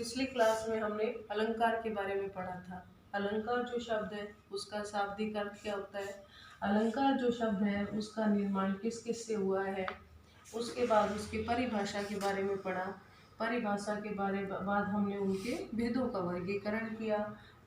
पिछली क्लास में हमने अलंकार के बारे में पढ़ा था। अलंकार जो शब्द है उसका शाब्दिक अर्थ क्या होता है, अलंकार जो शब्द है उसका निर्माण किस किस से हुआ है, उसके बाद उसकी परिभाषा के बारे में पढ़ा। परिभाषा के बाद हमने उनके भेदों का वर्गीकरण किया।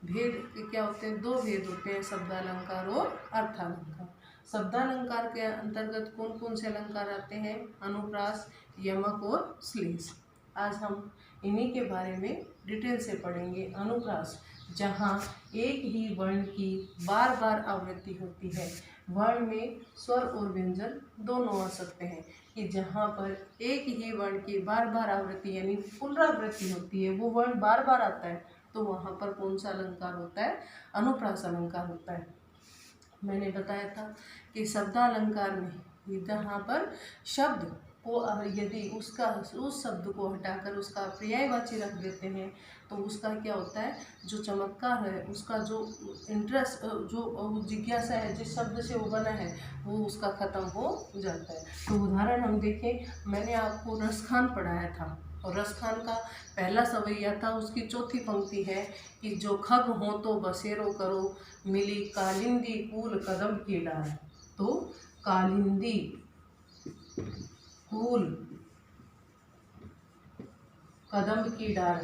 भेद क्या होते हैं, दो भेद होते हैं, शब्दालंकार और अर्थालंकार। शब्दालंकार के अंतर्गत कौन कौन से अलंकार आते हैं, अनुप्रास, यमक और श्लेष। आज हम इन्हीं के बारे में डिटेल से पढ़ेंगे। अनुप्रास, जहाँ एक ही वर्ण की बार बार आवृत्ति होती है। वर्ण में स्वर और व्यंजन दोनों आ सकते हैं कि जहाँ पर एक ही वर्ण की बार बार आवृत्ति यानी पुनरावृत्ति होती है, वो वर्ण बार बार आता है, तो वहाँ पर कौन सा अलंकार होता है, अनुप्रास अलंकार होता है। मैंने बताया था कि शब्दालंकार में जहाँ पर शब्द को यदि उस शब्द को हटाकर उसका पर्यायवाची रख देते हैं तो उसका क्या होता है, जो चमत्कार है, उसका जो इंटरेस्ट, जो जिज्ञासा है जिस शब्द से वो बना है, वो उसका खत्म हो जाता है। तो उदाहरण हम देखें, मैंने आपको रसखान पढ़ाया था और रसखान का पहला सवैया था, उसकी चौथी पंक्ति है कि जो खग हो तो बसेरो करो, मिली कालिंदी कूल कदम की डाल। तो कालिंदी कूल कदम की डाल,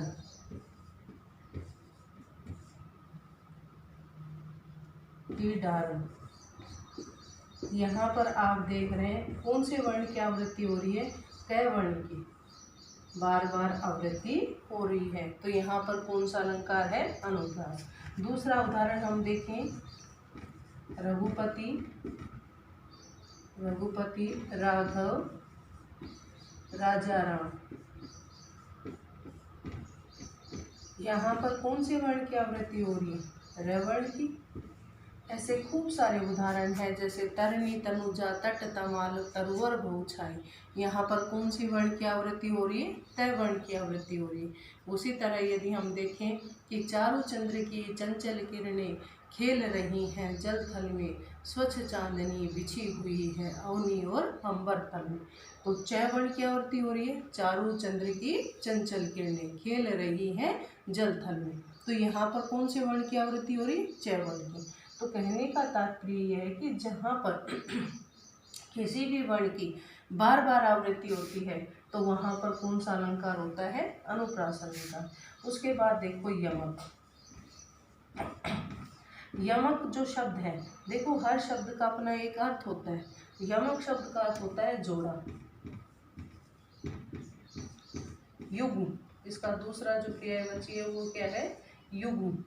यहाँ पर आप देख रहे हैं कौन से वर्ण की आवृत्ति हो रही है, क वर्ण की बार बार आवृत्ति हो रही है। तो यहाँ पर कौन सा अलंकार है, अनुप्रास। दूसरा उदाहरण हम देखें, रघुपति, राघव, राजा राम। यहाँ पर कौन से वर्ण की आवृत्ति हो रही है, र वर्ण की। ऐसे खूब सारे उदाहरण हैं, जैसे तरनी तनुजा, तट तमाल, तरुवर बहु छाई। यहाँ पर कौन सी वर्ण की आवृत्ति हो रही है, तय वर्ण की आवृत्ति हो रही है। उसी तरह यदि हम देखें कि चारों चंद्र की चंचल किरणें खेल रही हैं जल थल में, स्वच्छ चांदनी बिछी हुई है अवनी और अंबर तल में। तो च वर्ण की आवृत्ति हो रही है, चारों चंद्र की चंचल किरणें खेल रही हैं जल थल में। तो यहाँ पर कौन से वर्ण की आवृत्ति हो रही है, च वर्ण की। तो कहने का तात्पर्य यह है कि जहाँ पर किसी भी वर्ण की बार बार आवृत्ति होती है तो वहाँ पर कौन सा अलंकार होता है, अनुप्रास अलंकार। उसके बाद देखो यमक। यमक जो शब्द है, देखो हर शब्द का अपना एक अर्थ होता है। यमक शब्द का अर्थ होता है जोड़ा, युग्म। इसका दूसरा जो पर्यायवाची है वो क्या है, युग्म।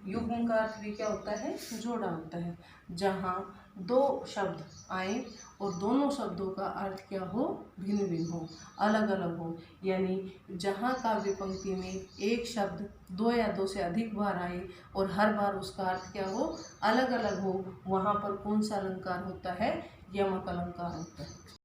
युग्म का अर्थ भी क्या होता है, जोड़ा होता है। जहाँ दो शब्द आए और दोनों शब्दों का अर्थ क्या हो, भिन्न भिन्न हो, अलग अलग हो। यानी जहाँ काव्य पंक्ति में एक शब्द दो या दो से अधिक बार आए और हर बार उसका अर्थ क्या हो, अलग अलग हो, वहाँ पर कौन सा अलंकार होता है, यमक अलंकार होता है।